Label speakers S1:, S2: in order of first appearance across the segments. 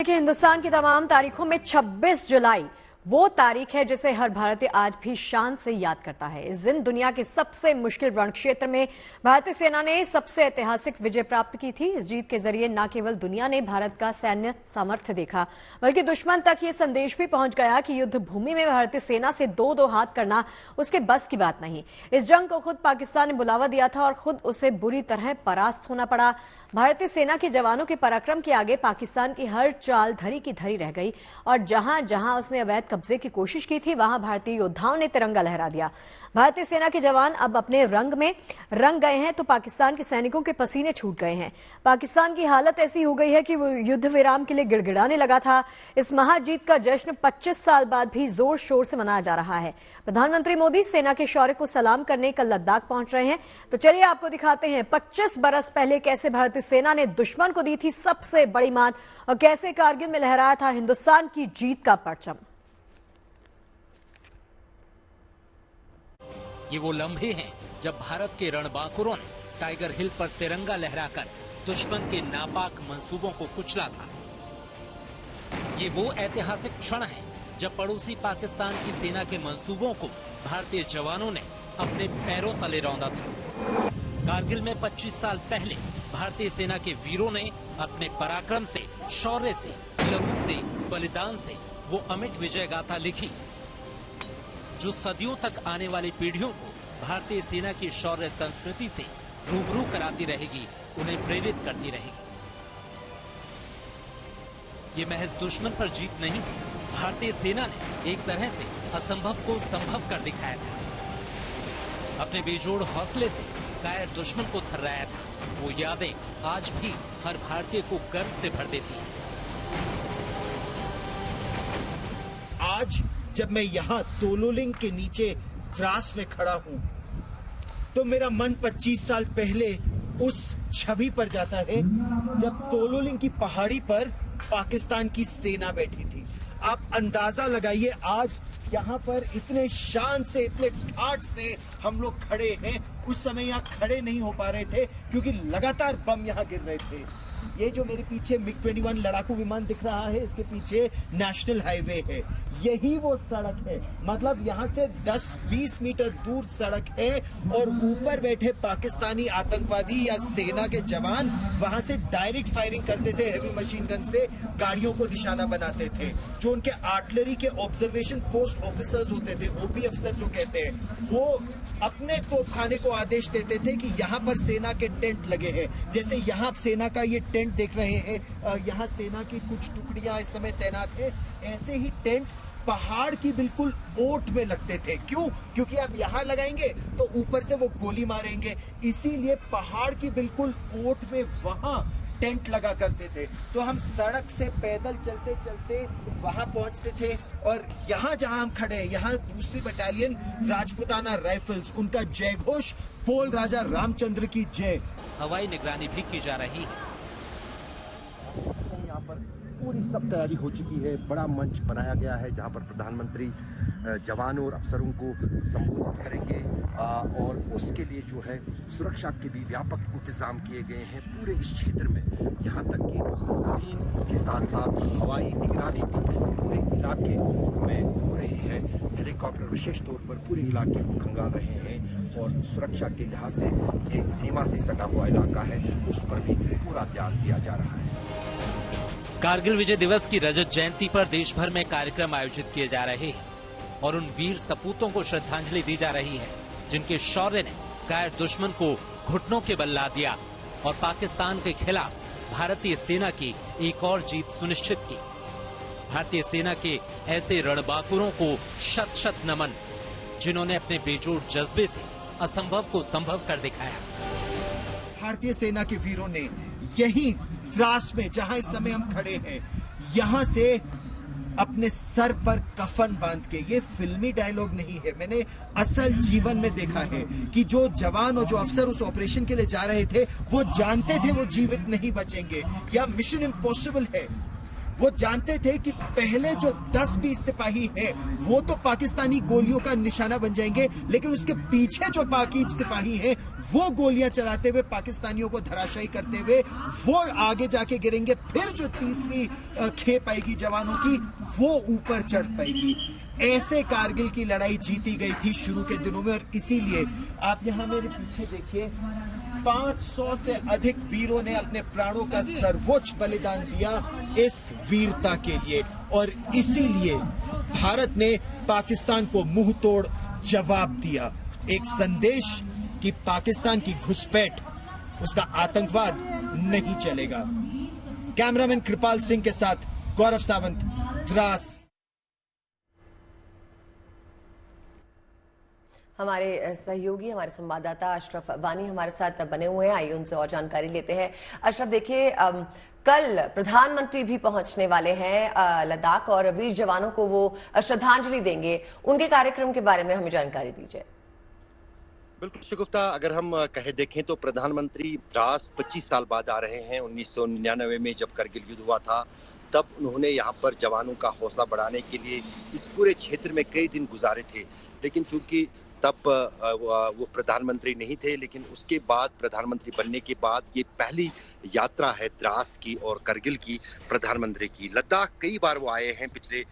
S1: देखिए, हिंदुस्तान की तमाम तारीखों में 26 जुलाई वो तारीख है जिसे हर भारतीय आज भी शान से याद करता है। इस दिन दुनिया के सबसे मुश्किल रण क्षेत्र में भारतीय सेना ने सबसे ऐतिहासिक विजय प्राप्त की थी। इस जीत के जरिए न केवल दुनिया ने भारत का सैन्य सामर्थ्य देखा, बल्कि दुश्मन तक ये संदेश भी पहुंच गया कि युद्ध भूमि में भारतीय सेना से दो हाथ करना उसके बस की बात नहीं। इस जंग को खुद पाकिस्तान ने बुलावा दिया था और खुद उसे बुरी तरह परास्त होना पड़ा। भारतीय सेना के जवानों के पराक्रम के आगे पाकिस्तान की हर चाल धरी की धरी रह गई और जहां जहां उसने अवैध कब्जे की कोशिश की थी, वहां भारतीय योद्धाओं ने तिरंगा लहरा दिया। भारतीय सेना के जवान अब अपने रंग में रंग गए हैं तो पाकिस्तान के सैनिकों के पसीने छूट गए हैं। पाकिस्तान की हालत ऐसी हो गई है कि वो युद्ध विराम के लिए गिड़गिड़ाने लगा था। इस महाजीत का जश्न 25 साल बाद भी जोर शोर से मनाया जा रहा है। प्रधानमंत्री मोदी सेना के शौर्य को सलाम करने कल लद्दाख पहुंच रहे हैं। तो चलिए आपको दिखाते हैं 25 बरस पहले कैसे भारतीय सेना ने दुश्मन को दी थी सबसे बड़ी मात और कैसे कारगिल में लहराया था हिंदुस्तान की जीत का परचम।
S2: ये वो लम्हे हैं जब भारत के रणबांकुरों ने टाइगर हिल पर तिरंगा लहराकर दुश्मन के नापाक मंसूबों को कुचला था। ये वो ऐतिहासिक क्षण है जब पड़ोसी पाकिस्तान की सेना के मंसूबों को भारतीय जवानों ने अपने पैरों तले रौंदा था। कारगिल में 25 साल पहले भारतीय सेना के वीरों ने अपने पराक्रम से, शौर्य से, लहू से, बलिदान से वो अमिट विजय गाथा लिखी जो सदियों तक आने वाली पीढ़ियों को भारतीय सेना की शौर्य संस्कृति से रूबरू कराती रहेगी, उन्हें प्रेरित करती रहेगी। ये महज दुश्मन पर जीत नहीं, भारतीय सेना ने एक तरह से असंभव को संभव कर दिखाया था। अपने बेजोड़ हौसले से कायर दुश्मन को थर्राया था। वो यादें आज भी हर भारतीय को गर्व से भर देती हैं।
S3: आज जब मैं यहाँ तोलोलिंग के नीचे द्रास में खड़ा हूँ तो मेरा मन 25 साल पहले उस छवि पर जाता है जब तोलोलिंग की पहाड़ी पर पाकिस्तान की सेना बैठी थी। आप अंदाजा लगाइए आज यहाँ पर इतने शान से, इतने ठाठ से हम लोग खड़े हैं। उस समय यहाँ खड़े नहीं हो पा रहे थे क्योंकि लगातार बम यहाँ गिर रहे थे। ये जो मेरे पीछे MiG-21 लड़ाकू विमान दिख रहा है, इसके पीछे नेशनल हाईवे है। यही वो सड़क है, मतलब यहाँ से 10-20 मीटर दूर सड़क है और ऊपर बैठे पाकिस्तानी आतंकवादी या सेना के जवान वहां से डायरेक्ट फायरिंग करते थे। हेवी मशीन गन से गाड़ियों को निशाना बनाते थे। जो उनके आर्टिलरी के ऑब्जर्वेशन पोस्ट ऑफिसर्स होते थे, OP अफसर जो कहते हैं, वो अपने तोपखाने को आदेश देते थे कि यहाँ पर सेना के टेंट लगे हैं। जैसे यहाँ सेना का ये टेंट देख रहे हैं, यहाँ सेना की कुछ टुकड़ियां इस समय तैनात है। ऐसे ही टेंट पहाड़ की बिल्कुल ओट में लगते थे। क्यों? क्योंकि आप यहाँ लगाएंगे तो ऊपर से वो गोली मारेंगे, इसीलिए पहाड़ की बिल्कुल ओट में वहां टेंट लगा करते थे। तो हम सड़क से पैदल चलते चलते वहां पहुंचते थे और यहाँ जहां हम खड़े हैं, यहाँ दूसरी बटालियन राजपुताना राइफल्स, उनका जय घोष पोल राजा रामचंद्र की जय।
S2: हवाई निगरानी भी की जा रही है।
S4: यहाँ पर पूरी सब तैयारी हो चुकी है। बड़ा मंच बनाया गया है जहाँ पर प्रधानमंत्री जवानों और अफसरों को संबोधित करेंगे और उसके लिए जो है सुरक्षा के भी व्यापक इंतजाम किए गए हैं पूरे इस क्षेत्र में। यहाँ तक कि जमीन के साथ साथ हवाई निगरानी भी पूरे इलाके में हो रही है। हेलीकॉप्टर विशेष तौर पर पूरे इलाके को खंगाल रहे हैं और सुरक्षा के लिहाज से ये सीमा से सटा हुआ इलाका है, उस पर भी पूरा ध्यान दिया जा रहा है।
S2: कारगिल विजय दिवस की रजत जयंती पर देश भर में कार्यक्रम आयोजित किए जा रहे हैं और उन वीर सपूतों को श्रद्धांजलि दी जा रही है जिनके शौर्य ने कायर दुश्मन को घुटनों के बल ला दिया और पाकिस्तान के खिलाफ भारतीय सेना की एक और जीत सुनिश्चित की। भारतीय सेना के ऐसे रणबांकुरों को शत शत नमन जिन्होंने अपने बेजोड़ जज्बे से असंभव को संभव कर दिखाया।
S3: भारतीय सेना के वीरों ने यही द्रास में, जहां इस समय हम खड़े हैं, यहां से अपने सर पर कफन बांध के, ये फिल्मी डायलॉग नहीं है, मैंने असल जीवन में देखा है कि जो जवान और जो अफसर उस ऑपरेशन के लिए जा रहे थे वो जानते थे वो जीवित नहीं बचेंगे या मिशन इम्पॉसिबल है, वो जानते थे कि पहले जो 10-20 सिपाही हैं वो तो पाकिस्तानी गोलियों का निशाना बन जाएंगे, लेकिन उसके पीछे जो बाकी सिपाही हैं वो गोलियां चलाते हुए पाकिस्तानियों को धराशायी करते हुए वो आगे जाके गिरेंगे। फिर जो तीसरी खेप आएगी जवानों की वो ऊपर चढ़ पाएगी। ऐसे कारगिल की लड़ाई जीती गई थी शुरू के दिनों में, और इसीलिए आप यहां मेरे पीछे देखिए 500 से अधिक वीरों ने अपने प्राणों का सर्वोच्च बलिदान दिया इस वीरता के लिए, और इसीलिए भारत ने पाकिस्तान को मुंह तोड़ जवाब दिया। एक संदेश कि पाकिस्तान की घुसपैठ, उसका आतंकवाद नहीं चलेगा। कैमरामैन कृपाल सिंह के साथ गौरव सावंत, द्रास।
S5: हमारे सहयोगी, हमारे संवाददाता अशरफ वानी हमारे साथ बने हुए हैं। आइए उनसे और जानकारी लेते हैं। अशरफ, देखिए कल प्रधानमंत्री भी पहुंचने वाले हैं लद्दाख और वीर जवानों को वो श्रद्धांजलि देंगे। उनके कार्यक्रम के बारे में हमें जानकारी दीजिए।
S4: बिल्कुल शगुफ्ता, अगर हम कहे देखें तो प्रधानमंत्री द्रास 25 साल बाद आ रहे हैं। 1999 में जब करगिल युद्ध हुआ था तब उन्होंने यहाँ पर जवानों का हौसला बढ़ाने के लिए इस पूरे क्षेत्र में कई दिन गुजारे थे, लेकिन चूंकि तब वो प्रधानमंत्री नहीं थे, लेकिन उसके बाद प्रधानमंत्री बनने के बाद ये पहली यात्रा है द्रास की और करगिल की प्रधानमंत्री की। लद्दाख कई बार वो आए हैं पिछले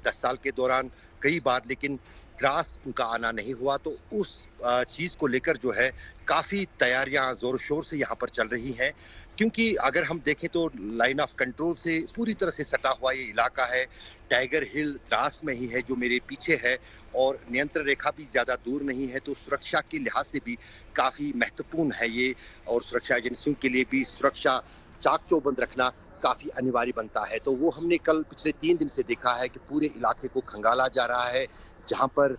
S4: 10 साल के दौरान कई बार, लेकिन द्रास उनका आना नहीं हुआ। तो उस चीज को लेकर जो है काफी तैयारियां जोर शोर से यहाँ पर चल रही हैं, क्योंकि अगर हम देखें तो लाइन ऑफ कंट्रोल से पूरी तरह से सटा हुआ ये इलाका है। टाइगर हिल द्रास में ही है जो मेरे पीछे है, और नियंत्रण रेखा भी ज्यादा दूर नहीं है, तो सुरक्षा के लिहाज से भी काफी महत्वपूर्ण है ये, और सुरक्षा एजेंसियों के लिए भी सुरक्षा चाक चौबंद रखना काफी अनिवार्य बनता है। तो वो हमने कल पिछले 3 दिन से देखा है कि पूरे इलाके को खंगाला जा रहा है। जहां पर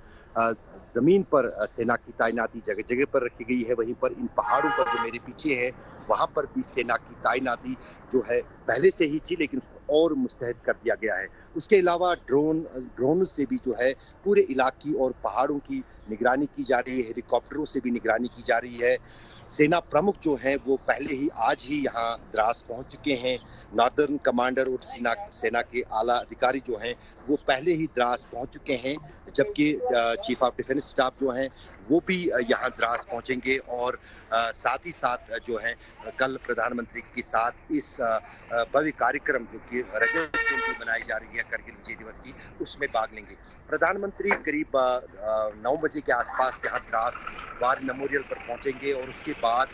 S4: जमीन पर सेना की तैनाती जगह जगह पर रखी गई है, वहीं पर इन पहाड़ों पर जो मेरे पीछे है वहां पर भी सेना की तैनाती जो है पहले से ही थी, लेकिन उसको और मुस्तैद कर दिया गया है। उसके अलावा ड्रोन से भी जो है पूरे इलाके और पहाड़ों की निगरानी की जा रही है, हेलीकॉप्टरों से भी निगरानी की जा रही है। सेना प्रमुख जो हैं वो पहले ही आज ही यहाँ द्रास पहुंच चुके हैं। नॉर्दर्न कमांडर और सेना के आला अधिकारी जो हैं वो पहले ही द्रास पहुंच चुके हैं, जबकि चीफ ऑफ डिफेंस स्टाफ जो हैं वो भी यहाँ द्रास पहुंचेंगे, और साथ ही साथ जो है कल प्रधानमंत्री के साथ इस भव्य कार्यक्रम जो कि रजत जयंती मनाई जा रही है करगिल विजय दिवस की, उसमें भाग लेंगे। प्रधानमंत्री करीब 9 बजे के आसपास यहाँ द्रास वार मेमोरियल पर पहुंचेंगे, और उसके बाद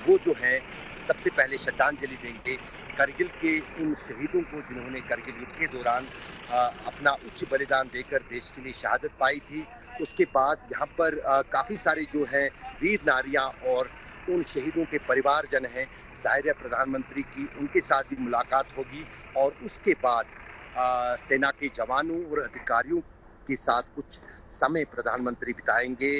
S4: वो जो है सबसे पहले श्रद्धांजलि देंगे करगिल के उन शहीदों को जिन्होंने करगिल युद्ध के दौरान अपना उच्च बलिदान देकर देश के लिए शहादत पाई थी। उसके बाद यहाँ पर काफी सारे जो है वीर नारियां और उन शहीदों के परिवारजन हैं। जाहिर है प्रधानमंत्री की उनके साथ भी मुलाकात होगी, और उसके बाद सेना के जवानों और अधिकारियों के साथ कुछ समय प्रधानमंत्री बिताएंगे,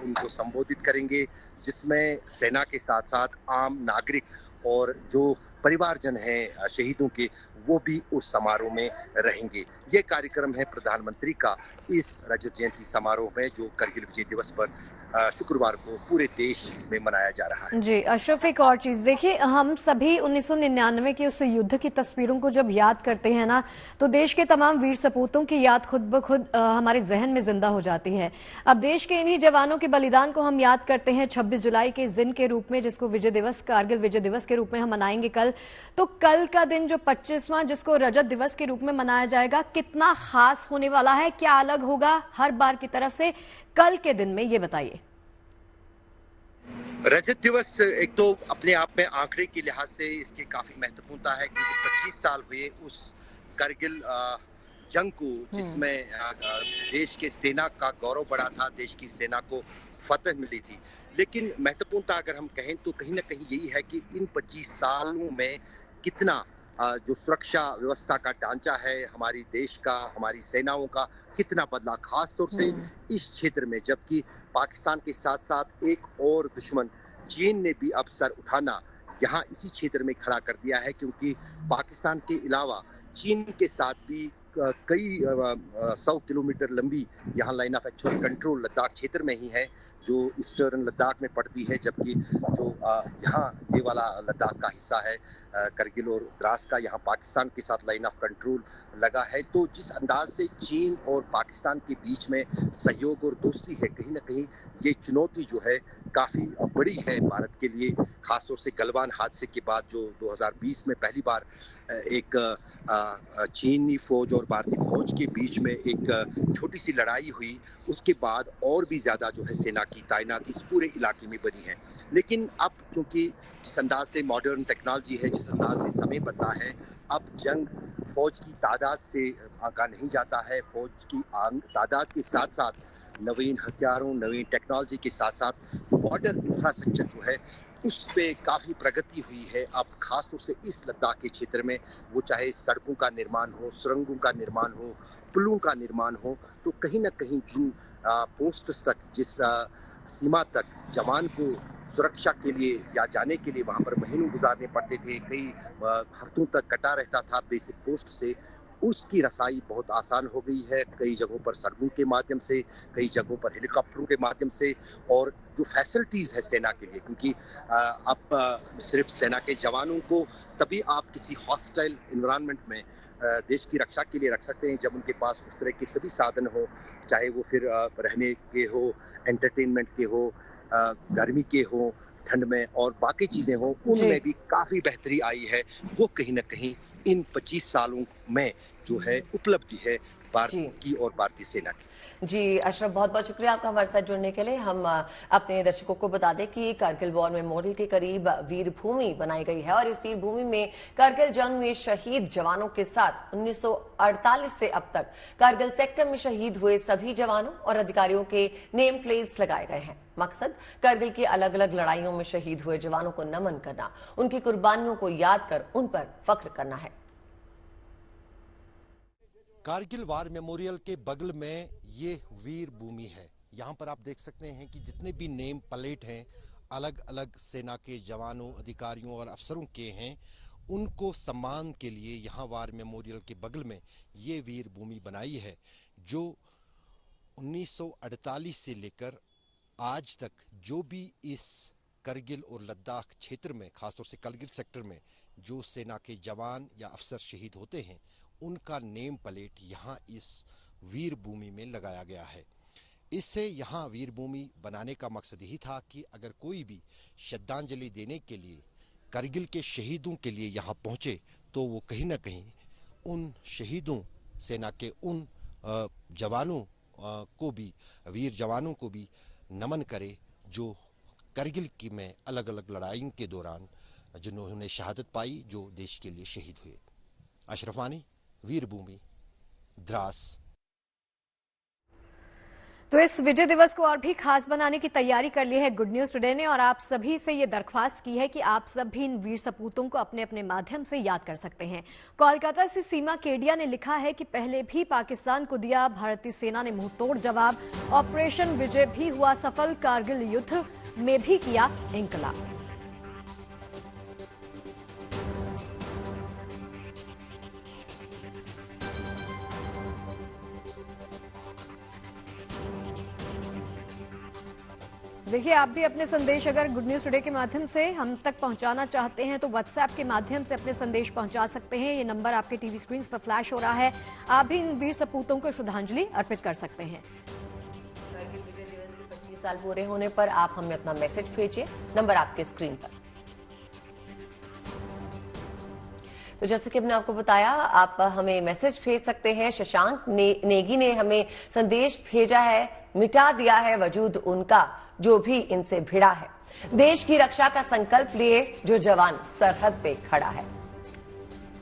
S4: उनको संबोधित करेंगे, जिसमें सेना के साथ साथ आम नागरिक और जो परिवारजन हैं शहीदों के वो भी उस समारोह में रहेंगे। ये कार्यक्रम है प्रधानमंत्री का इस रजत जयंती समारोह में, जो करगिल विजय दिवस पर शुक्रवार को पूरे देश में मनाया जा रहा है।
S1: जी अशरफ, एक और चीज देखिए, हम सभी 1999 के उस युद्ध की तस्वीरों को जब याद करते हैं ना, तो देश के तमाम वीर सपूतों की याद खुद ब खुद हमारे जहन में जिंदा हो जाती है। अब देश के इन्हीं जवानों के बलिदान को हम याद करते हैं 26 जुलाई के दिन के रूप में, जिसको विजय दिवस, कारगिल विजय दिवस के रूप में हम मनाएंगे कल। तो कल का दिन जो 25वां, जिसको रजत दिवस के रूप में मनाया जाएगा, कितना खास होने वाला है, क्या अलग होगा हर बार की तरफ से कल के दिन में, ये बताइए।
S4: रजत दिवस एक तो अपने आप में आंकड़े के लिहाज से इसकी काफी महत्वपूर्णता है, क्योंकि 25 साल हुए उस करगिल जंग को, जिसमें देश के सेना का गौरव बढ़ा था, देश की सेना को फतह मिली थी। लेकिन महत्वपूर्णता अगर हम कहें तो कहीं ना कहीं यही है कि इन 25 सालों में कितना जो सुरक्षा व्यवस्था का ढांचा है हमारी देश का, हमारी सेनाओं का कितना बदला, खास तौर से इस क्षेत्र में, जबकि पाकिस्तान के साथ साथ एक और दुश्मन चीन ने भी अब सर उठाना यहाँ इसी क्षेत्र में खड़ा कर दिया है, क्योंकि पाकिस्तान के अलावा चीन के साथ भी कई 100 किलोमीटर लंबी यहाँ line of actual control Ladakh क्षेत्र में ही है, जो ईस्टर्न लद्दाख में पड़ती है, जबकि जो यहाँ ये वाला लद्दाख का हिस्सा है करगिल और द्रास का यहाँ पाकिस्तान के साथ लाइन ऑफ कंट्रोल लगा है, तो जिस अंदाज से चीन और पाकिस्तान के बीच में सहयोग और दोस्ती है, कहीं ना कहीं ये चुनौती जो है काफी बड़ी है भारत के लिए, खासतौर से गलवान हादसे के बाद जो 2020 में पहली बार एक चीनी फौज और भारतीय फौज के बीच में एक छोटी सी लड़ाई हुई, उसके बाद और भी ज्यादा जो है सेना की तैनाती इस पूरे इलाके में बनी है। लेकिन अब चूंकि जिस अंदाज से मॉडर्न टेक्नोलॉजी है, जिस अंदाज से समय बदला है, अब जंग फौज की तादाद से आंका नहीं जाता है। फौज की तादाद के साथ साथ नवीन हथियारों, नवीन टेक्नोलॉजी के साथ साथ बॉर्डर इंफ्रास्ट्रक्चर जो है उस पे काफी प्रगति हुई है। अब खासतौर से इस लद्दाख के क्षेत्र में वो चाहे सड़कों का निर्माण हो, सुरंगों का निर्माण हो, पुलों का निर्माण हो, तो कहीं ना कहीं जिन पोस्ट्स तक, जिस सीमा तक जवान को सुरक्षा के लिए या जाने के लिए वहां पर महीनों गुजारने पड़ते थे, कई हफ्तों तक कटा रहता था बेसिक पोस्ट से, उसकी रसाई बहुत आसान हो गई है। कई जगहों पर सड़कों के माध्यम से, कई जगहों पर हेलीकॉप्टरों के माध्यम से, और जो फैसिलिटीज है सेना के लिए, क्योंकि अब सिर्फ सेना के जवानों को तभी आप किसी हॉस्टाइल एनवायरनमेंट में देश की रक्षा के लिए रख सकते हैं जब उनके पास उस तरह के सभी साधन हो, चाहे वो फिर रहने के हो, एंटरटेनमेंट के हो, गर्मी के हो, ठंड में, और बाकी चीजें हो, उनमें भी काफी बेहतरी आई है। वो कहीं ना कहीं इन 25 सालों में जो है उपलब्धि है भारत की और भारतीय सेना की।
S5: जी अशरफ, बहुत बहुत शुक्रिया आपका हमारे साथ जुड़ने के लिए। हम अपने दर्शकों को बता दें कि कारगिल वॉर मेमोरियल के करीब वीर भूमि बनाई गई है और इस वीर भूमि में कारगिल जंग में शहीद जवानों के साथ 1948 से अब तक कारगिल सेक्टर में शहीद हुए सभी जवानों और अधिकारियों के नेम प्लेट्स लगाए गए हैं। मकसद कारगिल की अलग अलग लड़ाइयों में शहीद हुए जवानों को नमन करना, उनकी कुर्बानियों को याद कर उन पर फख्र करना है।
S4: कारगिल वार मेमोरियल के बगल में ये वीर भूमि है। यहाँ पर आप देख सकते हैं कि जितने भी नेम प्लेट हैं अलग अलग सेना के जवानों, अधिकारियों और अफसरों के हैं, उनको सम्मान के लिए यहाँ वार मेमोरियल के बगल में ये वीर भूमि बनाई है, जो 1948 से लेकर आज तक जो भी इस करगिल और लद्दाख क्षेत्र में, खासतौर से करगिल सेक्टर में जो सेना के जवान या अफसर शहीद होते हैं, उनका नेम प्लेट यहाँ इस वीर भूमि में लगाया गया है। इससे यहाँ वीर भूमि बनाने का मकसद यही था कि अगर कोई भी श्रद्धांजलि देने के लिए करगिल के शहीदों के लिए यहाँ पहुँचे तो वो कहीं ना कहीं उन शहीदों, सेना के उन जवानों को भी, वीर जवानों को भी नमन करे जो करगिल की में अलग अलग लड़ाइयों के दौरान जिन्होंने शहादत पाई, जो देश के लिए शहीद हुए। अशरफ वानी, वीर भूमि, द्रास।
S1: तो इस विजय दिवस को और भी खास बनाने की तैयारी कर ली है गुड न्यूज टुडे ने, और आप सभी से ये दरख्वास्त की है कि आप सब भी इन वीर सपूतों को अपने अपने माध्यम से याद कर सकते हैं। कोलकाता से सीमा केडिया ने लिखा है कि पहले भी पाकिस्तान को दिया भारतीय सेना ने मुंहतोड़ जवाब, ऑपरेशन विजय भी हुआ सफल, कारगिल युद्ध में भी किया इंकलाब। देखिए, आप भी अपने संदेश अगर गुड न्यूज टुडे के माध्यम से हम तक पहुंचाना चाहते हैं तो व्हाट्सएप के माध्यम से अपने संदेश पहुंचा सकते हैं। ये नंबर आपके टीवी स्क्रीन पर फ्लैश हो रहा है। आप भी इन वीर सपूतों को श्रद्धांजलि अर्पित कर सकते हैं।
S5: कारगिल विजय दिवस के 25 साल पूरे होने पर आप हमें अपना मैसेज भेजिए, नंबर आपके स्क्रीन पर। तो जैसे कि हमने आपको बताया, आप हमें मैसेज भेज सकते हैं। शशांक नेगी ने हमें संदेश भेजा है, मिटा दिया है वजूद उनका जो भी इनसे भिड़ा है, देश की रक्षा का संकल्प लिए जो जवान सरहद पे खड़ा है।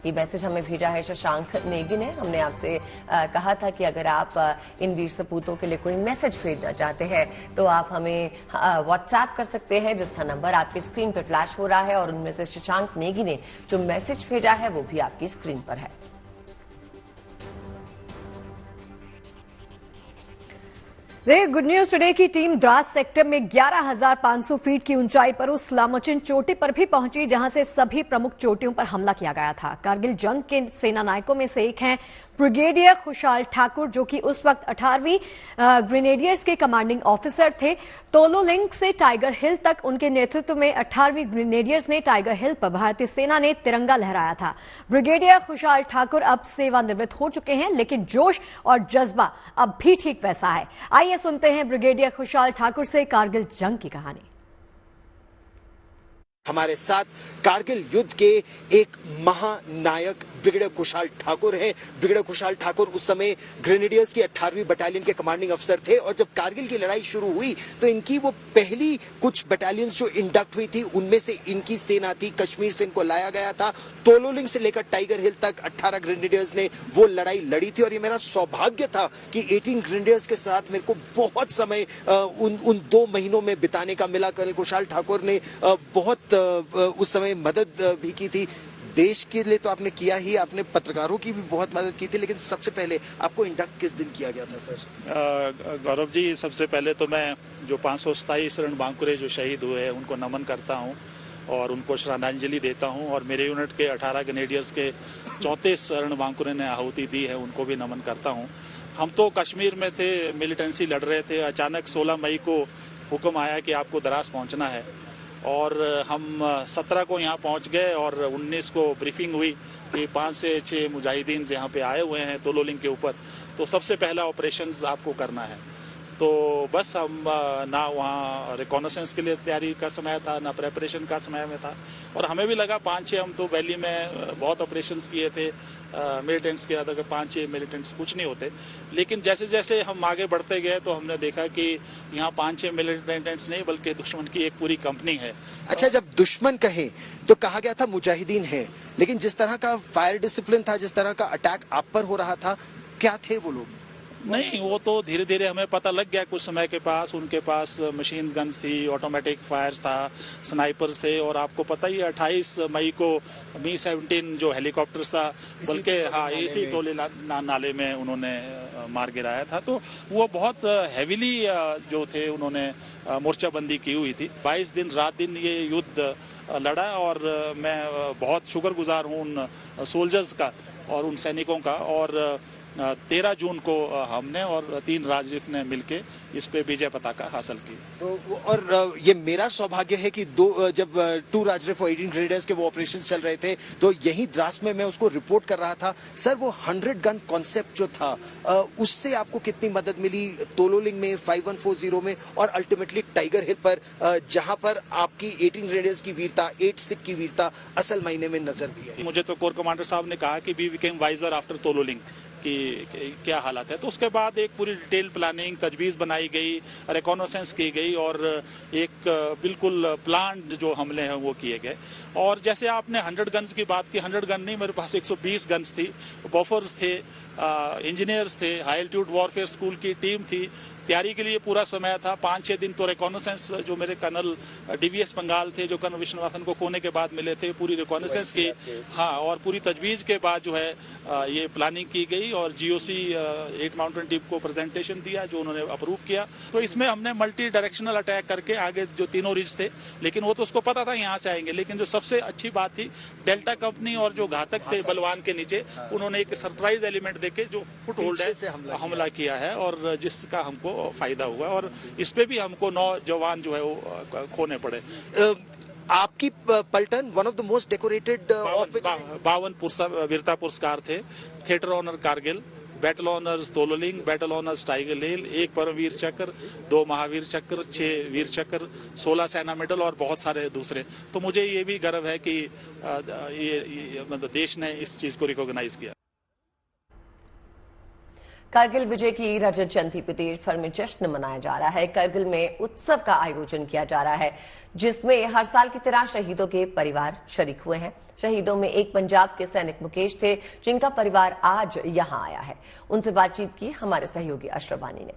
S5: ये मैसेज हमें भेजा है शशांक नेगी ने। हमने आपसे कहा था कि अगर आप इन वीर सपूतों के लिए कोई मैसेज भेजना चाहते हैं तो आप हमें व्हाट्सएप कर सकते हैं, जिसका नंबर आपकी स्क्रीन पर फ्लैश हो रहा है, और उनमें से शशांक नेगी ने जो मैसेज भेजा है वो भी आपकी स्क्रीन पर है।
S1: गुड न्यूज टुडे की टीम द्रास सेक्टर में 11,500 फीट की ऊंचाई पर उस लामचिन चोटी पर भी पहुंची जहां से सभी प्रमुख चोटियों पर हमला किया गया था। कारगिल जंग के सेना नायकों में से एक हैं ब्रिगेडियर खुशहाल ठाकुर, जो कि उस वक्त 18वीं ग्रेनेडियर्स के कमांडिंग ऑफिसर थे। तोलोलिंग से टाइगर हिल तक उनके नेतृत्व में 18वीं ग्रेनेडियर्स ने टाइगर हिल पर भारतीय सेना ने तिरंगा लहराया था। ब्रिगेडियर खुशहाल ठाकुर अब सेवानिवृत्त हो चुके हैं, लेकिन जोश और जज्बा अब भी ठीक वैसा है। आइए सुनते हैं ब्रिगेडियर खुशहाल ठाकुर से कारगिल जंग की कहानी।
S3: हमारे साथ कारगिल युद्ध के एक महानायक ब्रिगेडियर खुशहाल ठाकुर हैं। ब्रिगेडियर खुशहाल ठाकुर उस समय ग्रेनेडियर्स की 18वीं बटालियन के कमांडिंग अफसर थे और जब कारगिल की लड़ाई शुरू हुई तो इनकी वो पहली कुछ बटालियन जो इंडक्ट हुई थी उनमें से इनकी सेना थी। कश्मीर से इनको लाया गया था। तोलोलिंग से लेकर टाइगर हिल तक 18 ग्रेनेडियर्स ने वो लड़ाई लड़ी थी और ये मेरा सौभाग्य था कि 18 ग्रेनेडियर्स के साथ मेरे को बहुत समय उन 2 महीनों में बिताने का मिला। कर्नल खुशहाल ठाकुर ने बहुत उस समय मदद भी की थी। देश के लिए तो आपने किया ही, आपने पत्रकारों की भी बहुत मदद की थी, लेकिन सबसे पहले आपको इंडक्ट किस दिन किया गया था सर?
S6: गौरव जी, सबसे पहले तो मैं जो 527 रणबांकुरे जो शहीद हुए हैं उनको नमन करता हूं और उनको श्रद्धांजलि देता हूं और मेरे यूनिट के 18 ग्रेनेडियर्स के 34 रणबांकुरे ने आहुति दी है, उनको भी नमन करता हूं। हम तो कश्मीर में थे, मिलिटेंसी लड़ रहे थे। अचानक 16 मई को हुक्म आया कि आपको द्रास पहुंचना है और हम 17 को यहाँ पहुँच गए और 19 को ब्रीफिंग हुई कि 5 से 6 मुजाहिदीन यहाँ पे आए हुए हैं तोलोलिंग के ऊपर, तो सबसे पहला ऑपरेशंस आपको करना है। तो बस हम ना वहाँ रिकॉनेसेंस के लिए तैयारी का समय था, ना प्रेपरेशन का समय में था और हमें भी लगा 5-6 हम तो वैली में बहुत ऑपरेशंस किए थे मिलिटेंट्स के, अगर 5-6 मिलिटेंट्स कुछ नहीं होते। लेकिन जैसे जैसे हम आगे बढ़ते गए तो हमने देखा कि यहाँ 5-6 मिलिटेंट्स नहीं बल्कि दुश्मन की एक पूरी कंपनी है।
S3: अच्छा, जब दुश्मन कहे तो कहा गया था मुजाहिदीन है, लेकिन जिस तरह का फायर डिसिप्लिन था, जिस तरह का अटैक आप पर हो रहा था, क्या थे वो लोग?
S6: नहीं, वो तो धीरे धीरे हमें पता लग गया। कुछ समय के पास उनके पास मशीन गन्स थी, ऑटोमेटिक फायर्स था, स्नाइपर्स थे और आपको पता ही 28 मई को Mi-17 जो हेलीकॉप्टर्स था, बल्कि हाँ इसी टोले नाले में उन्होंने मार गिराया था। तो वो बहुत हैविली जो थे उन्होंने मोर्चाबंदी की हुई थी। 22 दिन रात दिन ये युद्ध लड़ा और मैं बहुत शुक्रगुजार हूँ उन सोल्जर्स का और उन सैनिकों का। और 13 जून को हमने और 3 राजरीफ ने मिलके इस पे विजय पताका हासिल की।
S3: तो और ये मेरा सौभाग्य है कि जब 2 राजरीफ और 18 ग्रेनेडियर्स के वो ऑपरेशन चल रहे थे तो यही द्रास में मैं उसको रिपोर्ट कर रहा था। सर, वो 100 गन कॉन्सेप्ट जो था उससे आपको कितनी मदद मिली तोलोलिंग में, 5140 में और अल्टीमेटली टाइगर हिल पर, जहां पर आपकी 18 ग्रेनेडियर्स की वीरता, 8 सिख की वीरता असल मायने में नजर भी है?
S6: मुझे तो कोर कमांडर साहब ने कहा कि we became wiser after Tololing कि क्या हालात है। तो उसके बाद एक पूरी डिटेल प्लानिंग तजवीज़ बनाई गई, रिकॉनेसेंस की गई और एक बिल्कुल प्लान जो हमले हैं वो किए गए। और जैसे आपने 100 गन्स की बात की, 100 गन नहीं, मेरे पास 120 गन्स थी, बफर्स थे, इंजीनियर्स थे, हाई एल्टीट्यूड वॉरफेयर स्कूल की टीम थी। तैयारी के लिए पूरा समय था। 5-6 दिन तो रिकॉनेसेंस जो मेरे कर्नल DVS पंगाल थे, जो कर्नल विश्वनाथन को खोने के बाद मिले थे, पूरी रिकॉनेसेंस की, हाँ, और पूरी तजवीज के बाद जो है ये प्लानिंग की गई और GOC 8 माउंटेन टीम को प्रेजेंटेशन दिया जो उन्होंने अप्रूव किया। तो इसमें हमने मल्टी डायरेक्शनल अटैक करके आगे जो 3 रिज थे, लेकिन वो तो उसको पता था यहाँ से आएंगे, लेकिन जो सबसे अच्छी बात थी डेल्टा कंपनी और जो घातक थे बलवान के नीचे, उन्होंने एक सरप्राइज एलिमेंट देके जो फुट होल्ड है हमला किया है और जिसका हमको फायदा हुआ और इस पे भी हमको 9 जवान जो है वो खोने पड़े।
S3: आपकी पलटन one of the most decorated
S6: 52 वीरता पुरस्कार थे। Theatre honour Kargil, battle honours Tololing, battle honours Tiger Hill, 1 Paramvir Chakra, 2 Mahavir चक्र, 6 वीर चक्र, 16 सेना मेडल और बहुत सारे दूसरे। तो मुझे ये भी गर्व है कि ये मतलब देश ने इस चीज को रिकॉग्नाइज किया।
S5: कारगिल विजय की रजत जयंती पे देश भर में जश्न मनाया जा रहा है। कारगिल में उत्सव का आयोजन किया जा रहा है जिसमें हर साल की तरह शहीदों के परिवार शरीक हुए हैं। शहीदों में एक पंजाब के सैनिक मुकेश थे जिनका परिवार आज यहां आया है। उनसे बातचीत की हमारे सहयोगी अशरफ वानी ने।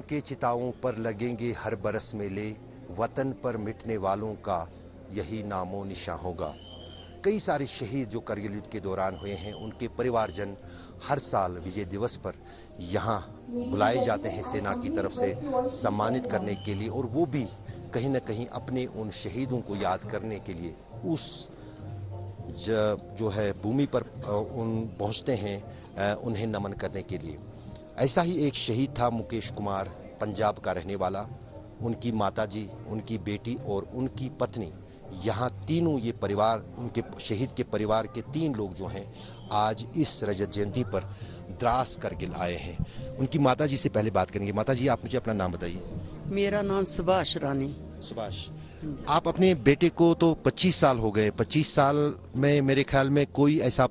S4: के चिताओं पर लगेंगे हर बरस मेले, वतन पर मिटने वालों का यही नामो निशान होगा। कई सारे शहीद जो कारगिल युद्ध के दौरान हुए हैं, उनके परिवारजन हर साल विजय दिवस पर यहाँ बुलाए जाते हैं सेना की तरफ से सम्मानित करने के लिए, और वो भी कहीं न कहीं अपने उन शहीदों को याद करने के लिए उस जो है भूमि पर पहुंचते हैं उन्हें नमन करने के लिए। ऐसा ही एक शहीद था मुकेश कुमार, पंजाब का रहने वाला। उनकी माताजी, उनकी बेटी और उनकी पत्नी, यहाँ तीनों ये परिवार, उनके शहीद के परिवार के 3 लोग जो हैं आज इस रजत जयंती पर द्रास करगिल आए हैं। उनकी माताजी से पहले बात करेंगे। माताजी, आप मुझे अपना नाम बताइए।
S7: मेरा नाम सुभाष रानी।
S4: सुभाष, आप अपने बेटे को तो 25 साल हो गए। 25 साल में मेरे ख्याल में कोई ऐसा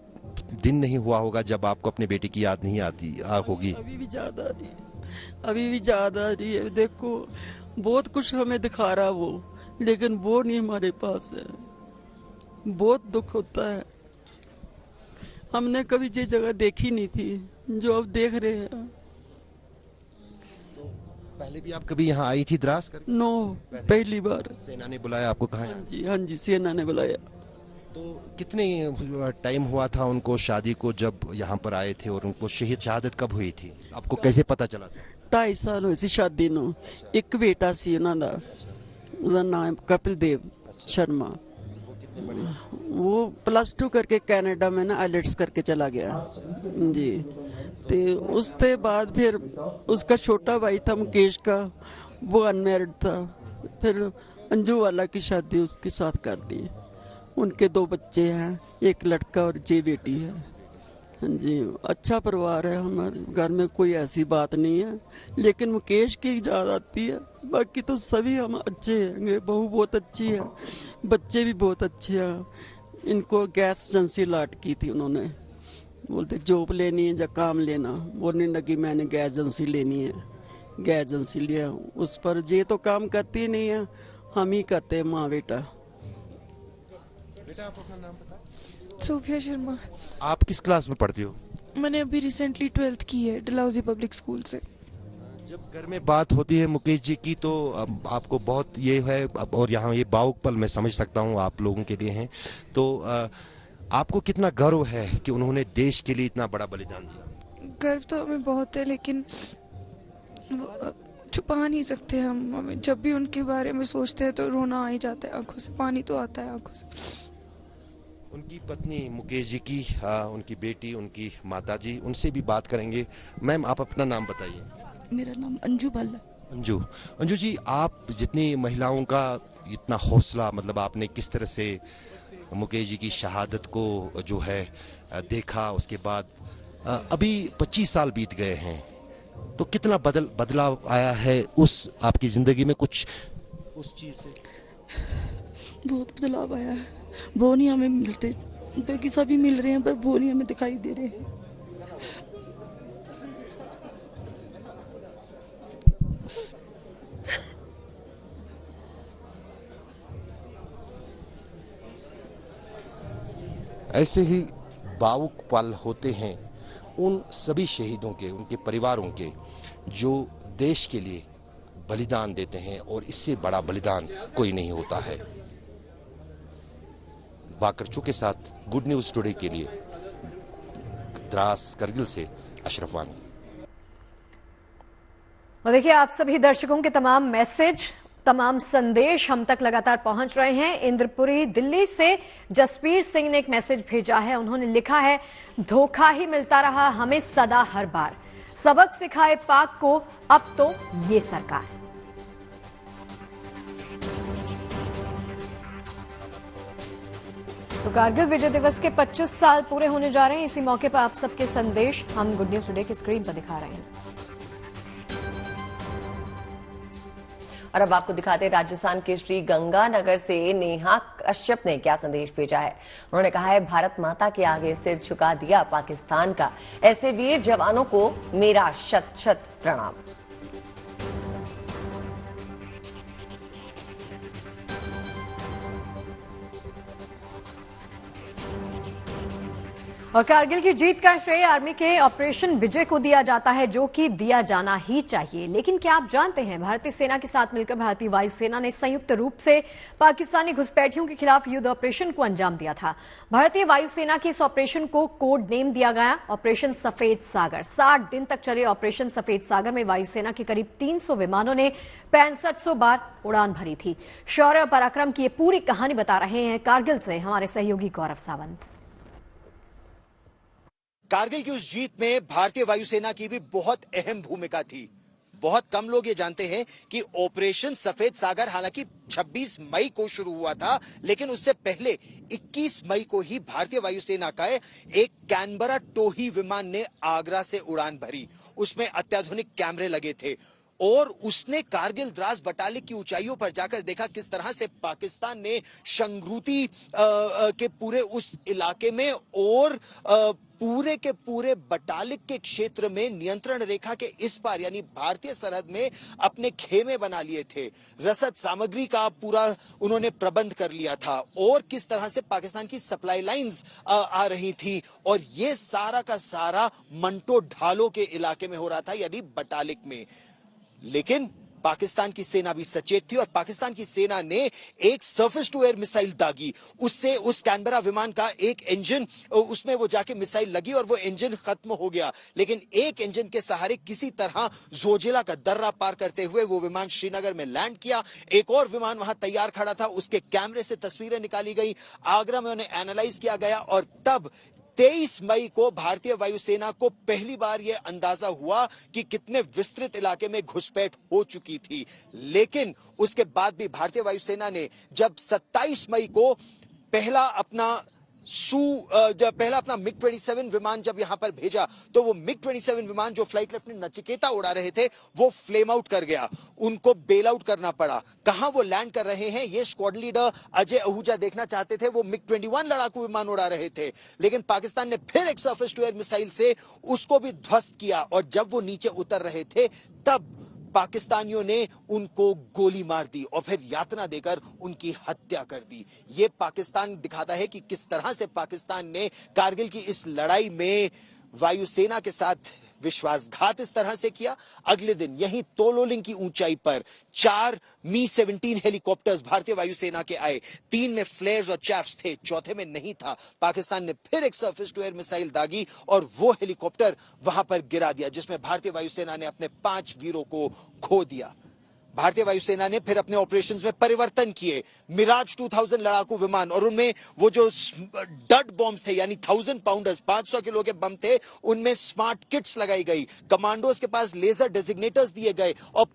S4: दिन नहीं हुआ होगा जब आपको अपने बेटे की याद नहीं आती होगी।
S7: अभी भी याद आ रही है, अभी भी याद आ रही है। देखो, बहुत कुछ हमें दिखा रहा वो, लेकिन वो नहीं हमारे पास है। बहुत दुख होता है। हमने कभी ये जगह देखी नहीं थी जो अब देख रहे हैं।
S4: पहले भी आप कभी यहाँ आई थी द्रास कर?
S7: नो, पहली बार।
S4: सेना ने बुलाया आपको? कहाँ?
S7: हाँ जी, सेना ने बुलाया।
S4: तो कितने टाइम हुआ था उनको शादी को जब यहाँ पर आए थे, और उनको शहादत कब हुई थी? आपको कैसे पता चला था?
S7: 2.5 साल हुए सी शादी ਨੂੰ। एक बेटा सी ਉਹਨਾਂ ਦਾ, ਉਹਦਾ नाम कपिल देव शर्मा। वो +2 करके कनाडा में ना आइलेट्स करके चला गया जी। तो उसके बाद फिर उसका छोटा भाई था मुकेश का, वो अनमैरिड था। फिर अंजू वाला की शादी उसके साथ कर दी। उनके 2 बच्चे हैं, एक लड़का और जी बेटी है। हाँ जी, अच्छा परिवार है हमारे घर में, कोई ऐसी बात नहीं है। लेकिन मुकेश की याद आती है। बाकी तो सभी हम अच्छे हैं। बहू बहुत अच्छी है, बच्चे भी बहुत अच्छे हैं। इनको गैस एजेंसी लाट की थी उन्होंने। बोलते जॉब लेनी है या काम लेना, बोलने लगी मैंने गैस एजेंसी लेनी है। गैस एजेंसी लिया, उस पर ये तो काम करती नहीं है, हम ही करते हैं, माँ बेटा।
S4: बेटा, आप अपना नाम बताओ।
S8: सोफिया शर्मा।
S4: आप किस क्लास में पढ़ती हो?
S8: मैंने अभी रिसेंटली 12th की है डलहौजी पब्लिक स्कूल से।
S4: जब घर में बात होती है मुकेश जी की तो आपको बहुत ये है, और यहाँ ये भावुक पल मैं समझ सकता हूँ आप लोगों के लिए हैं, तो आपको कितना गर्व है कि उन्होंने देश के लिए इतना बड़ा बलिदान दिया?
S8: गर्व तो हमें बहुत है, लेकिन छुपा नहीं सकते हम। जब भी उनके बारे में सोचते हैं तो रोना आ ही जाता है, आंखों से पानी तो आता है आंखों से।
S4: उनकी पत्नी मुकेश जी की, उनकी बेटी, उनकी माताजी, उनसे भी बात करेंगे। मैम, आप अपना नाम बताइए।
S9: मेरा नाम अंजू भल्ला।
S4: अंजू जी, आप जितनी महिलाओं का इतना हौसला, मतलब आपने किस तरह से मुकेश जी की शहादत को जो है देखा, उसके बाद अभी 25 साल बीत गए हैं, तो कितना बदलाव आया है उस आपकी जिंदगी में कुछ उस चीज से?
S9: बहुत बदलाव आया है। वो नहीं हमें मिलते, बाकी सभी मिल रहे हैं, पर वो नहीं हमें दिखाई दे रहे हैं।
S4: ऐसे ही भावुक पल होते हैं उन सभी शहीदों के, उनके परिवारों के, जो देश के लिए बलिदान देते हैं, और इससे बड़ा बलिदान कोई नहीं होता है। बाकरचू के साथ गुड न्यूज टुडे के लिए द्रास करगिल से अशरफ वानी।
S1: और देखिए, आप सभी दर्शकों के तमाम मैसेज, तमाम संदेश हम तक लगातार पहुंच रहे हैं। इंद्रपुरी दिल्ली से जसवीर सिंह ने एक मैसेज भेजा है। उन्होंने लिखा है, धोखा ही मिलता रहा हमें सदा हर बार, सबक सिखाए पाक को अब तो ये सरकार। तो कारगिल विजय दिवस के 25 साल पूरे होने जा रहे हैं। इसी मौके पर आप सबके संदेश हम गुड न्यूज टुडे की स्क्रीन पर दिखा रहे हैं।
S5: और अब आपको दिखाते हैं राजस्थान के श्री गंगानगर से नेहा कश्यप ने क्या संदेश भेजा है। उन्होंने कहा है, भारत माता के आगे सिर झुका दिया पाकिस्तान का, ऐसे वीर जवानों को मेरा शत शत प्रणाम।
S1: और कारगिल की जीत का श्रेय आर्मी के ऑपरेशन विजय को दिया जाता है, जो कि दिया जाना ही चाहिए। लेकिन क्या आप जानते हैं, भारतीय सेना के साथ मिलकर भारतीय वायुसेना ने संयुक्त रूप से पाकिस्तानी घुसपैठियों के खिलाफ युद्ध ऑपरेशन को अंजाम दिया था। भारतीय वायुसेना के इस ऑपरेशन को कोड नेम दिया गया ऑपरेशन सफेद सागर। 60 दिन तक चले ऑपरेशन सफेद सागर में वायुसेना के करीब 300 विमानों ने 6500 बार उड़ान भरी थी। शौर्य और पराक्रम की ये पूरी कहानी बता रहे हैं कारगिल से हमारे सहयोगी गौरव सावंत।
S10: कारगिल की उस जीत में भारतीय वायुसेना की भी बहुत अहम भूमिका थी। बहुत कम लोग ये जानते हैं कि ऑपरेशन सफेद सागर हालांकि 26 मई को शुरू हुआ था, लेकिन उससे पहले 21 मई को ही भारतीय वायुसेना का एक कैनबरा टोही विमान ने आगरा से उड़ान भरी। उसमें अत्याधुनिक कैमरे लगे थे और उसने कारगिल द्रास बटालिक की ऊंचाइयों पर जाकर देखा किस तरह से पाकिस्तान ने शंगरूती के पूरे उस इलाके में और पूरे के पूरे बटालिक के क्षेत्र में नियंत्रण रेखा के इस पार यानी भारतीय सरहद में अपने खेमे बना लिए थे। रसद सामग्री का पूरा उन्होंने प्रबंध कर लिया था और किस तरह से पाकिस्तान की सप्लाई लाइंस आ रही थी और ये सारा का सारा मंटो ढालों के इलाके में हो रहा था यानी बटालिक में। लेकिन पाकिस्तान की सेना भी सचेत थी और पाकिस्तान की सेना ने एक सरफेस टू एयर मिसाइल दागी। उससे उस कैनबरा विमान का एक इंजन उसमें वो जाके मिसाइल लगी और वो इंजन खत्म हो गया। लेकिन एक इंजन के सहारे किसी तरह जोजिला का दर्रा पार करते हुए वो विमान श्रीनगर में लैंड किया। एक और विमान वहां तैयार खड़ा था, उसके कैमरे से तस्वीरें निकाली गई, आगरा में उन्हें एनालाइज किया गया और तब 23 मई को भारतीय वायुसेना को पहली बार यह अंदाजा हुआ कि कितने विस्तृत इलाके में घुसपैठ हो चुकी थी। लेकिन उसके बाद भी भारतीय वायुसेना ने जब 27 मई को पहला अपना MiG-27 विमान जब यहां पर भेजा तो वो MiG-27 विमान जो फ्लाइट लेफ्टिनेंट नचिकेता उड़ा रहे थे वो फ्लेम आउट कर गया, उनको बेल आउट करना पड़ा। कहां वो लैंड कर रहे हैं ये स्क्वाड लीडर अजय आहूजा देखना चाहते थे। वो MiG-21 लड़ाकू विमान उड़ा रहे थे, लेकिन पाकिस्तान ने फिर एक सरफेस टू एयर मिसाइल से उसको भी ध्वस्त किया और जब वो नीचे उतर रहे थे तब पाकिस्तानियों ने उनको गोली मार दी और फिर यातना देकर उनकी हत्या कर दी। ये पाकिस्तान दिखाता है कि किस तरह से पाकिस्तान ने कारगिल की इस लड़ाई में वायुसेना के साथ विश्वासघात इस तरह से किया। अगले दिन यही तोलोलिंग की ऊंचाई पर 4 Mi-17 हेलीकॉप्टर्स भारतीय वायुसेना के आए। 3 में फ्लेयर्स और चैफ्स थे, चौथे में नहीं था। पाकिस्तान ने फिर एक सरफेस टू एयर मिसाइल दागी और वो हेलीकॉप्टर वहां पर गिरा दिया, जिसमें भारतीय वायुसेना ने अपने 5 वीरों को खो दिया। भारतीय वायुसेना ने फिर अपने ऑपरेशंस में परिवर्तन किए। मिराज 2000 लड़ाकू विमान और उनमें वो जो डट बॉम्ब्स थे यानी 1000 पाउंडर्स 500 किलो के बम थे, उनमें स्मार्ट किट्स लगाई गई। कमांडोज के पास लेजर डेजिग्नेटर्स दिए गए और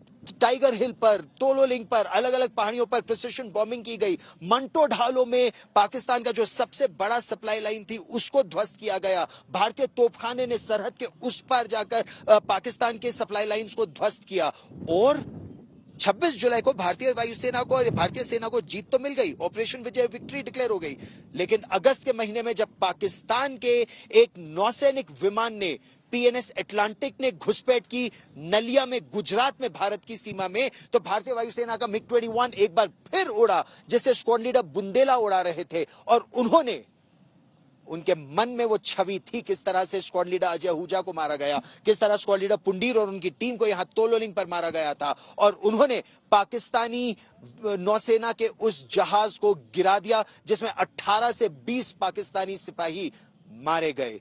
S10: टाइगर हिल पर, तोलोलिंग पर, अलग अलग पहाड़ियों पर प्रिसिशन बॉम्बिंग की गई। मंटो ढालों में पाकिस्तान का जो सबसे बड़ा सप्लाई लाइन थी उसको ध्वस्त किया गया। भारतीय तोपखाने ने सरहद के उस पार जाकर पाकिस्तान के सप्लाई लाइंस को ध्वस्त किया और 26 जुलाई को भारतीय वायुसेना को और भारतीय सेना को जीत तो मिल गई, ऑपरेशन विजय विक्ट्री डिक्लेयर हो गई। लेकिन अगस्त के महीने में जब पाकिस्तान के एक नौसैनिक विमान ने PNS एटलांटिक ने घुसपैठ की नलिया में, गुजरात में भारत की सीमा में, तो भारतीय वायुसेना का MiG-21 एक बार फिर उड़ा, जिससे स्क्वाड लीडर बुंदेला उड़ा रहे थे और उन्होंने उनके मन में वो छवि थी किस तरह से स्क्वाड लीडर अजय आहूजा को मारा गया, किस तरह स्क्वाड लीडर पुंडीर और उनकी टीम को यहां तोलोलिंग पर मारा गया था और उन्होंने पाकिस्तानी नौसेना के उस जहाज को गिरा दिया जिसमें 18 से 20 पाकिस्तानी सिपाही मारे गए।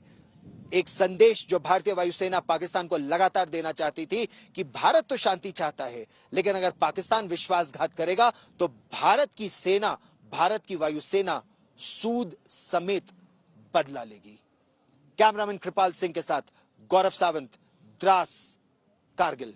S10: एक संदेश जो भारतीय वायुसेना पाकिस्तान को लगातार देना चाहती थी कि भारत तो शांति चाहता है, लेकिन अगर पाकिस्तान विश्वासघात करेगा तो भारत की सेना, भारत की वायुसेना सूद समेत बदला लेगी। कैमरामैन कृपाल सिंह के साथ गौरव सावंत, द्रास, कारगिल।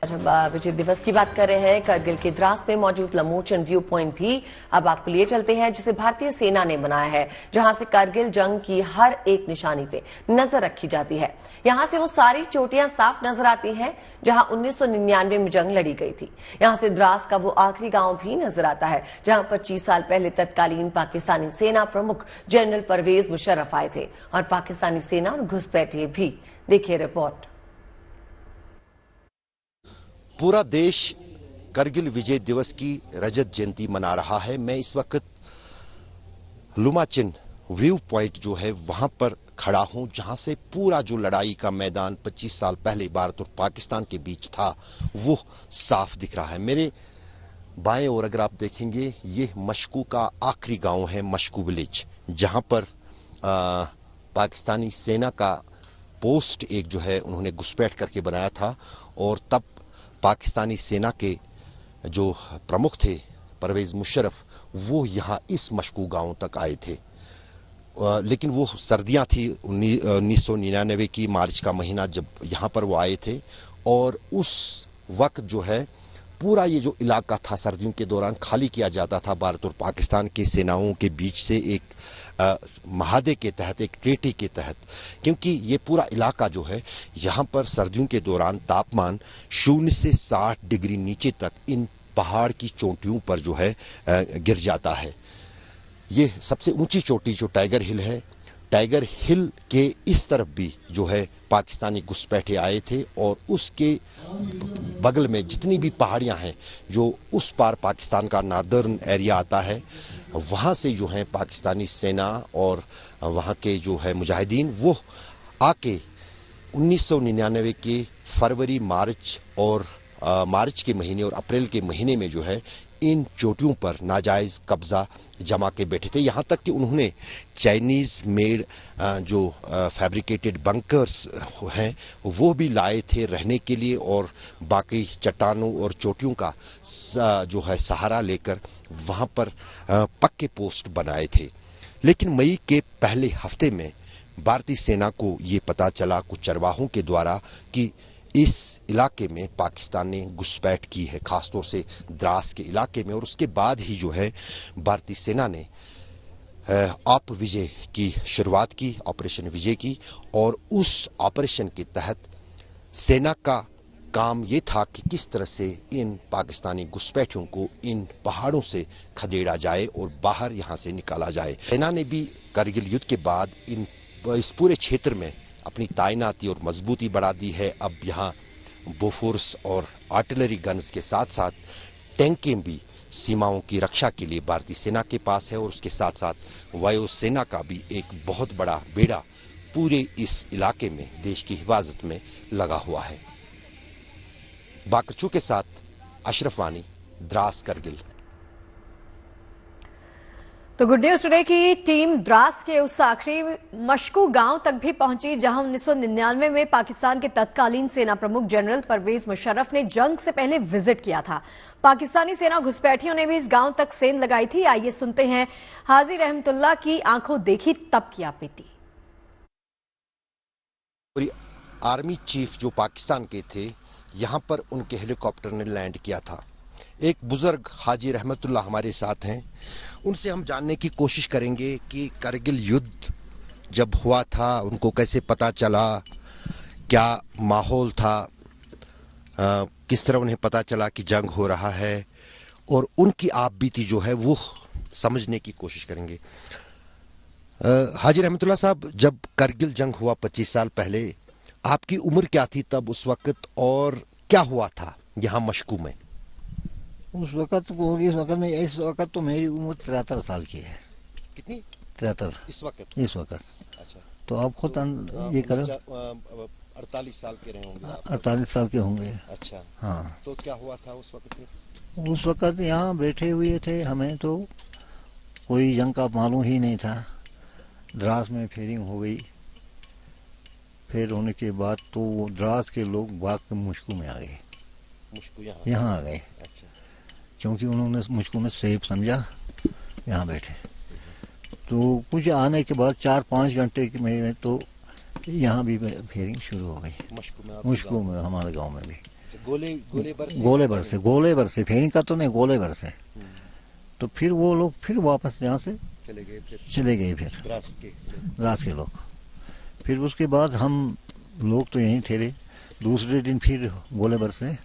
S5: जब विजय दिवस की बात कर रहे हैं, कारगिल के द्रास में मौजूद लमोचन व्यू पॉइंट भी अब आपको लिए चलते हैं, जिसे भारतीय सेना ने बनाया है, जहां से कारगिल जंग की हर एक निशानी पे नजर रखी जाती है। यहां से वो सारी चोटियां साफ नजर आती हैं जहां 1999 में जंग लड़ी गई थी। यहां से द्रास का वो आखिरी गांव भी नजर आता है जहां 25 साल पहले तत्कालीन पाकिस्तानी सेना प्रमुख जनरल परवेज मुशर्रफ आए थे और पाकिस्तानी सेना और घुसपैठिए भी। देखिए रिपोर्ट।
S4: पूरा देश करगिल विजय दिवस की रजत जयंती मना रहा है। मैं इस वक्त लुमाचिन व्यू पॉइंट जो है वहां पर खड़ा हूं, जहां से पूरा जो लड़ाई का मैदान 25 साल पहले भारत और पाकिस्तान के बीच था वो साफ दिख रहा है। मेरे बाएं ओर अगर आप देखेंगे, ये मशकू का आखिरी गांव है, मशकू विलेज, जहां पर पाकिस्तानी सेना का पोस्ट एक जो है उन्होंने घुसपैठ करके बनाया था, और तब पाकिस्तानी सेना के जो प्रमुख थे परवेज मुशर्रफ, वो यहाँ इस मशकू गांव तक आए थे। लेकिन वो सर्दियां थी 1999 की, मार्च का महीना जब यहाँ पर वो आए थे, और उस वक्त जो है पूरा ये जो इलाका था सर्दियों के दौरान खाली किया जाता था भारत और पाकिस्तान की सेनाओं के बीच से एक महादे के तहत, एक ट्रीटी के तहत, क्योंकि ये पूरा इलाका जो है यहाँ पर सर्दियों के दौरान तापमान 0 से 60 डिग्री नीचे तक इन पहाड़ की चोटियों पर जो है गिर जाता है। ये सबसे ऊंची चोटी जो टाइगर हिल है, टाइगर हिल के इस तरफ भी जो है पाकिस्तानी घुसपैठे आए थे, और उसके बगल में जितनी भी पहाड़ियां हैं जो उस पार पाकिस्तान का नॉर्दर्न एरिया आता है, वहां से जो है पाकिस्तानी सेना और वहां के जो है मुजाहिदीन वो आके 1999 के फरवरी, मार्च और मार्च के महीने और अप्रैल के महीने में जो है इन चोटियों पर नाजायज कब्जा जमा के बैठे थे। यहाँ तक कि उन्होंने चाइनीज मेड जो फैब्रिकेटेड बंकर्स हैं वो भी लाए थे रहने के लिए, और बाकी चट्टानों और चोटियों का जो है सहारा लेकर वहाँ पर पक्के पोस्ट बनाए थे। लेकिन मई के पहले हफ्ते में भारतीय सेना को ये पता चला कुछ चरवाहों के द्वारा कि इस इलाके में पाकिस्तान ने घुसपैठ की है, खासतौर से द्रास के इलाके में, और उसके बाद ही जो है भारतीय सेना ने आप विजय की शुरुआत की, ऑपरेशन विजय की, और उस ऑपरेशन के तहत सेना का काम ये था कि किस तरह से इन पाकिस्तानी घुसपैठियों को इन पहाड़ों से खदेड़ा जाए और बाहर यहाँ से निकाला जाए। सेना ने भी करगिल युद्ध के बाद इस पूरे क्षेत्र में अपनी तायनाती और मजबूती बढ़ा दी है। अब यहाँ बोफोर्स और आर्टिलरी गन्स के साथ साथ टैंकें भी सीमाओं की रक्षा के लिए भारतीय सेना के पास है, और उसके साथ साथ वायुसेना का भी एक बहुत बड़ा बेड़ा पूरे इस इलाके में देश की हिफाजत में लगा हुआ है। बाकरचू के साथ अशरफ वानी, द्रास, करगिल।
S1: तो गुड न्यूज टुडे की टीम द्रास के उस आखिरी मशकू गांव तक भी पहुंची जहां 1999 में पाकिस्तान के तत्कालीन सेना प्रमुख जनरल परवेज मुशर्रफ ने जंग से पहले विजिट किया था। पाकिस्तानी सेना घुसपैठियों ने भी इस गांव तक सेंध लगाई थी। आइए सुनते हैं हाजी रहमतुल्लाह की आंखों देखी तब की आप बीती।
S4: आर्मी चीफ जो पाकिस्तान के थे, यहाँ पर उनके हेलीकॉप्टर ने लैंड किया था। एक बुजुर्ग हाजी रहमतुल्लाह हमारे साथ हैं, उनसे हम जानने की कोशिश करेंगे कि करगिल युद्ध जब हुआ था उनको कैसे पता चला, क्या माहौल था, किस तरह उन्हें पता चला कि जंग हो रहा है, और उनकी आप बीती जो है वो समझने की कोशिश करेंगे। हाजी रहमतुल्लाह साहब, जब करगिल जंग हुआ 25 साल पहले, आपकी उम्र क्या थी तब उस वक्त, और क्या हुआ था यहाँ मशकू में?
S11: उस वक्त में इस वक्त तो मेरी उम्र 73 साल की है।
S4: कितनी?
S11: 73
S4: इस वक्त। अच्छा,
S11: तो आप खुद ये करो,
S4: 48 साल के रहे होंगे।
S11: 48 साल के होंगे।
S4: अच्छा,
S11: हाँ।
S4: तो क्या हुआ था उस वक्त?
S11: उस वक्त यहाँ बैठे हुए थे, हमें तो कोई जंग का मालूम ही नहीं था। द्रास में फेयरिंग हो गई, फिर होने के बाद तो वो द्रास के लोग बाग के मुश्कू में आ गए, यहाँ आ गए।
S4: अच्छा,
S11: क्योंकि उन्होंने मुझको में सेफ समझा, यहाँ बैठे। तो कुछ आने के बाद 4-5 घंटे में तो यहाँ भी फेयरिंग शुरू हो गई, मुश्कू में, हमारे गांव में भी। गोले भर से फेयरिंग का तो नहीं, गोले भर से। तो फिर वो लोग फिर वापस यहाँ से चले गए फिर द्रास के लोग। फिर उसके बाद हम लोग तो यहीं ठहरे। दूसरे दिन फिर गोले भर से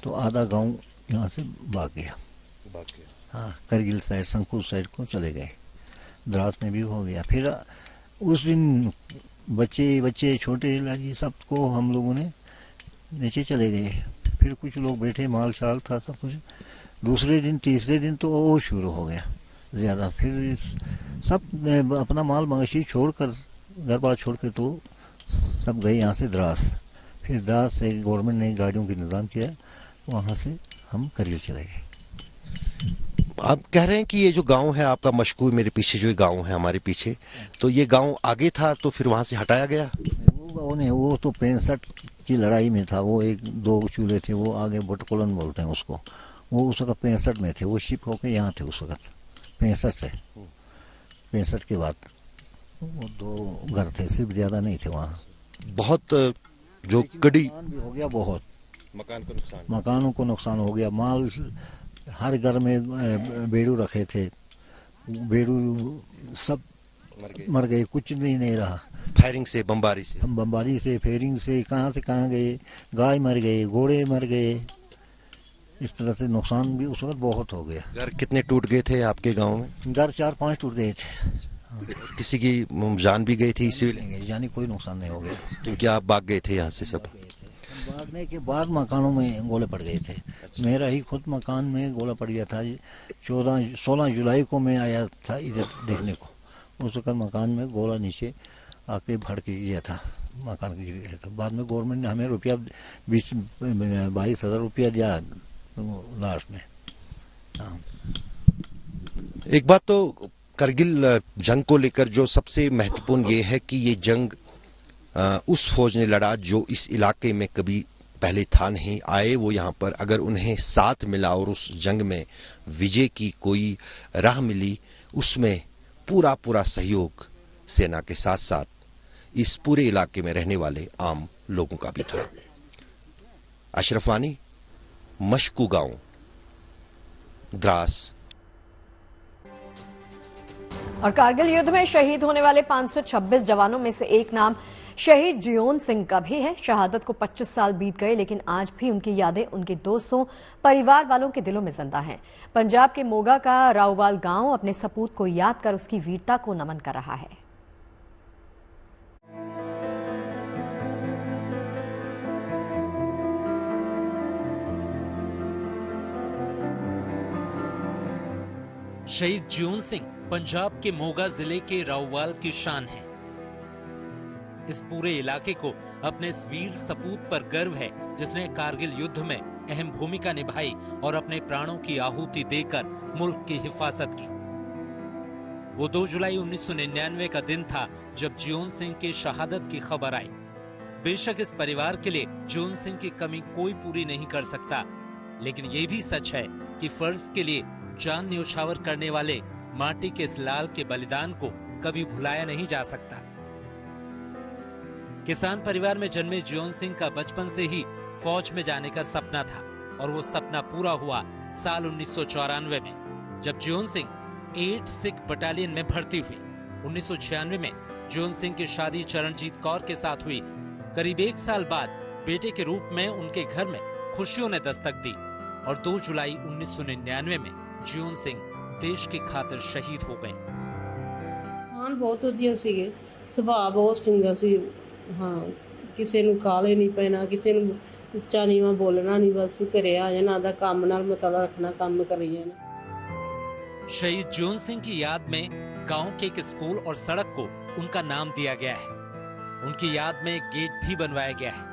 S11: तो आधा गांव यहाँ से भाग गया। हाँ, करगिल साइड, संकुल साइड को चले गए। द्रास में भी हो गया। फिर उस दिन बच्चे छोटे लगे सबको हम लोगों ने नीचे चले गए। फिर कुछ लोग बैठे, माल शाल था सब कुछ। दूसरे दिन, तीसरे दिन तो वो शुरू हो गया ज्यादा। फिर सब अपना माल मवेशी छोड़कर, घर बार छोड़कर तो सब गए यहाँ से द्रास। फिर द्रास से गवर्नमेंट ने गाड़ियों की निज़ाम किया, वहाँ से हम करगिल चले गए।
S4: आप कह रहे हैं कि ये जो गांव है आपका मशकूर, मेरे पीछे जो गांव है हमारे पीछे, तो ये गांव आगे था तो फिर वहां से हटाया गया?
S11: वो गाँव नहीं, वो तो 65 की लड़ाई में था। वो 1-2 चूल्हे थे, वो आगे बटकोलन बोलते हैं उसको, वो उस वक्त 65 में थे। वो शिप होके यहाँ थे उस वक्त 65 के बाद वो 2 घर थे, सिर्फ ज्यादा नहीं थे वहाँ।
S4: बहुत जो गड़ी
S11: भी हो गया, बहुत
S4: मकानों को नुकसान
S11: हो गया। माल हर घर में बेड़ू रखे थे, बेड़ू सब मर गए, कुछ नहीं रहा।
S4: फायरिंग से, बमबारी
S11: से, फायरिंग से कहाँ गए, गाय मर गए, घोड़े मर गए। इस तरह से नुकसान भी उस वक्त बहुत हो गया।
S4: घर कितने टूट गए थे आपके गांव में?
S11: घर 4-5 टूट गए थे।
S4: किसी की जान भी गई थी? सिविल
S11: जानी कोई नुकसान नहीं हो गया,
S4: क्योंकि आप भाग गए थे यहाँ से सब।
S11: भागने के बाद मकानों में गोले पड़ गए थे। मेरा ही खुद मकान में गोला पड़ गया था। 16 जुलाई को मैं आया था इधर देखने को, उस वक्त मकान में गोला नीचे आके भड़ के गया था, मकान गिर गया था। बाद में गवर्नमेंट ने हमें 22,000 रुपया दिया लास्ट में।
S4: एक बात तो करगिल जंग को लेकर जो सबसे महत्वपूर्ण ये है कि ये जंग उस फौज ने लड़ा जो इस इलाके में कभी पहले था नहीं। आए वो यहाँ पर, अगर उन्हें साथ मिला और उस जंग में विजय की कोई राह मिली, उसमें पूरा सहयोग सेना के साथ साथ इस पूरे इलाके में रहने वाले आम लोगों का भी था। अशरफ वानी, मशकू गांव, द्रास।
S1: और कारगिल युद्ध में शहीद होने वाले 526 जवानों में से एक नाम शहीद जियोन सिंह का भी है। शहादत को 25 साल बीत गए, लेकिन आज भी उनकी यादें उनके दोस्तों, परिवार वालों के दिलों में जिंदा हैं। पंजाब के मोगा का राउवाल गांव अपने सपूत को याद कर उसकी वीरता को नमन कर रहा है।
S2: शहीद जियोन सिंह पंजाब के मोगा जिले के राउवाल की शान है। इस पूरे इलाके को अपने इस वीर सपूत पर गर्व है जिसने कारगिल युद्ध में अहम भूमिका निभाई और अपने प्राणों की आहुति देकर मुल्क की हिफाजत की। वो 2 जुलाई 1999 का दिन था जब जियोन सिंह की शहादत की खबर आई। बेशक इस परिवार के लिए जियोन सिंह की कमी कोई पूरी नहीं कर सकता, लेकिन ये भी सच है कि फर्ज के लिए जान न्योछावर करने वाले माटी के इस लाल के बलिदान को कभी भुलाया नहीं जा सकता। किसान परिवार में जन्मे जियोन सिंह का बचपन से ही फौज में जाने का सपना था और वो सपना पूरा हुआ साल 1994 में, जब जियोन सिंह 8 सिख बटालियन में भर्ती हुई। 1996 में जियोन सिंह की शादी चरणजीत कौर के साथ हुई। करीब 1 साल बाद बेटे के रूप में उनके घर में खुशियों ने दस्तक दी और 2 जुलाई 1999 में जियोन सिंह देश की खातिर शहीद हो गए।
S12: बहुत ਵਧੀਆ ਸੀਗੇ, ਸੁਭਾਅ ਬਹੁਤ ਚੰਗਾ ਸੀ। ਹਾਂ, ਕਿਸੇ ਨੂੰ ਕਾਲੇ ਨਹੀਂ ਪੈਣਾ, ਕਿਸੇ ਨੂੰ ਉੱਚਾ ਨੀਵਾਂ ਬੋਲਣਾ ਨਹੀਂ, ਬਸ ਘਰੇ ਆ ਜਾਣਾ, ਆਦਾ ਕੰਮ ਨਾਲ ਮਤਲਬ ਰੱਖਣਾ, ਕੰਮ ਕਰੀ ਜਾਣਾ।
S2: शहीद जियोन सिंह की याद में गांव के एक स्कूल और सड़क को उनका नाम दिया गया है। उनकी याद में एक गेट भी बनवाया गया है।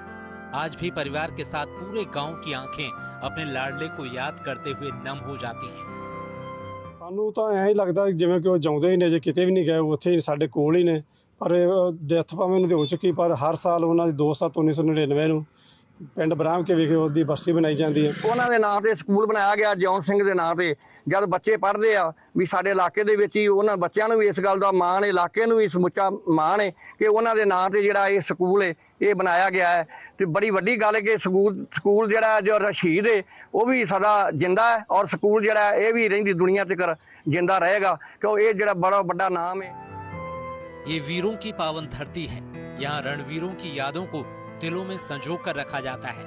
S2: आज भी परिवार के साथ पूरे गांव की आंखें अपने लाडले को याद करते हुए नम हो जाती हैं।
S13: ਸਾਨੂੰ ਤਾਂ ਐਂ ਹੀ ਲੱਗਦਾ ਜਿਵੇਂ ਕਿ ਉਹ ਜਿਉਂਦੇ ਹੀ ਨੇ, ਜੇ ਕਿਤੇ ਵੀ ਨਹੀਂ ਗਏ, ਉੱਥੇ ਹੀ ਸਾਡੇ ਕੋਲ ਹੀ ਨੇ। ਪਰ ਡੈਥ ਭਾਵੇਂ ਉਹਨਾਂ ਦੀ ਹੋ ਚੁੱਕੀ, ਪਰ ਹਰ ਸਾਲ ਉਹਨਾਂ ਦੀ 2/7/1999 ਨੂੰ ਪਿੰਡ ਬਰਾਮ ਕੇ ਵਿਖੇ ਉਹਦੀ ਬਰਸੀ ਬਣਾਈ ਜਾਂਦੀ ਹੈ।
S14: ਉਹਨਾਂ ਦੇ ਨਾਂ ਤੇ ਸਕੂਲ ਬਣਾਇਆ ਗਿਆ ਜਿਉਣ ਸਿੰਘ ਦੇ ਨਾਂ ਤੇ। ਜਦ ਬੱਚੇ ਪੜ੍ਹਦੇ ਆ ਵੀ ਸਾਡੇ ਇਲਾਕੇ ਦੇ ਵਿੱਚ ਹੀ, ਉਹਨਾਂ ਬੱਚਿਆਂ ਨੂੰ ਵੀ ਇਸ ਗੱਲ ਦਾ ਮਾਣ, ਇਲਾਕੇ ਨੂੰ ਵੀ ਸਮੁੱਚਾ ਮਾਣ ਹੈ ਕਿ ਉਹਨਾਂ ਦੇ ਨਾਂ ਤੇ ਜਿਹੜਾ ਇਹ ਸਕੂਲ ਹੈ ਇਹ ਬਣਾਇਆ ਗਿਆ ਹੈ। ਤੇ ਬੜੀ ਵੱਡੀ ਗੱਲ ਹੈ ਕਿ ਸਕੂਲ ਜਿਹੜਾ ਜੋ ਸ਼ਹੀਦ ਹੈ ਉਹ ਵੀ ਸਦਾ ਜਿੰਦਾ ਹੈ ਔਰ ਸਕੂਲ ਜਿਹੜਾ ਇਹ ਵੀ ਰਹਿੰਦੀ ਦੁਨੀਆ ਤੱਕ जिंदा रहेगा, क्यों ये जरा बड़ा बड़ा नाम है।
S2: ये वीरों की पावन धरती है। यहाँ रणवीरों की यादों को दिलों में संजो कर रखा जाता है।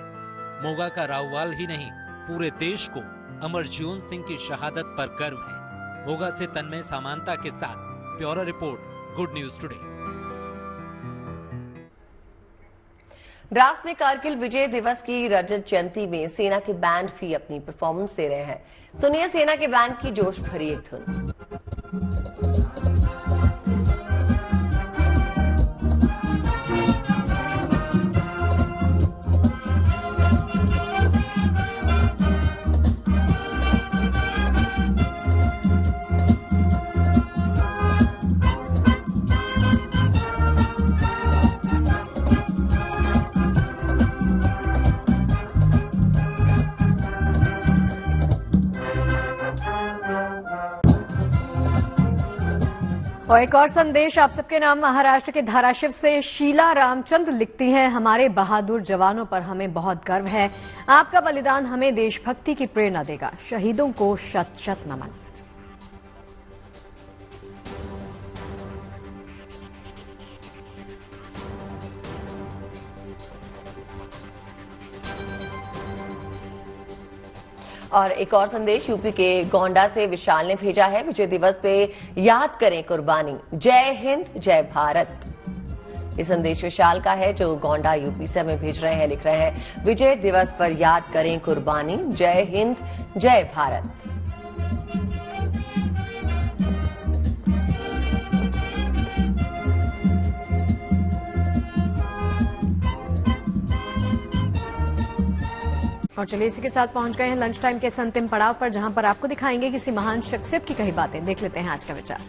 S2: मोगा का राउवाल ही नहीं, पूरे देश को अमर जियोन सिंह की शहादत पर गर्व है। मोगा से तन्मय समानता के साथ bureau report, good news today.
S5: Dras में कारगिल विजय दिवस की रजत जयंती में सेना के बैंड भी अपनी परफॉर्मेंस दे रहे हैं। सुनिए सेना के बैंड की जोश भरी एक धुन।
S1: और एक और संदेश आप सबके नाम। महाराष्ट्र के धाराशिव से शीला रामचंद्र लिखती हैं, हमारे बहादुर जवानों पर हमें बहुत गर्व है। आपका बलिदान हमें देशभक्ति की प्रेरणा देगा। शहीदों को शत शत नमन।
S5: और एक और संदेश यूपी के गोंडा से विशाल ने भेजा है। विजय दिवस पे याद करें कुर्बानी, जय हिंद जय भारत। ये संदेश विशाल का है जो गोंडा यूपी से हमें भेज रहे हैं। लिख रहे हैं, विजय दिवस पर याद करें कुर्बानी, जय हिंद जय भारत।
S1: और चलिए इसी के साथ पहुंच गए हैं लंच टाइम के अंतिम पड़ाव पर, जहां पर आपको दिखाएंगे किसी महान शख्सियत की कही बातें। देख लेते हैं आज का विचार।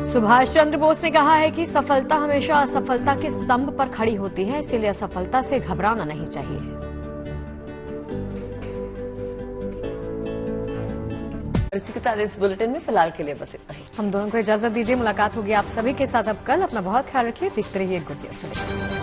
S1: सुभाष चंद्र बोस ने कहा है कि सफलता हमेशा असफलता के स्तंभ पर खड़ी होती है, इसीलिए असफलता से घबराना नहीं चाहिए।
S5: इसी के साथ इस बुलेटिन में फिलहाल के लिए बस इतना ही।
S1: हम दोनों को इजाजत दीजिए। मुलाकात होगी आप सभी के साथ अब कल। अपना बहुत ख्याल रखिए। देखते रहिए गुड न्यूज।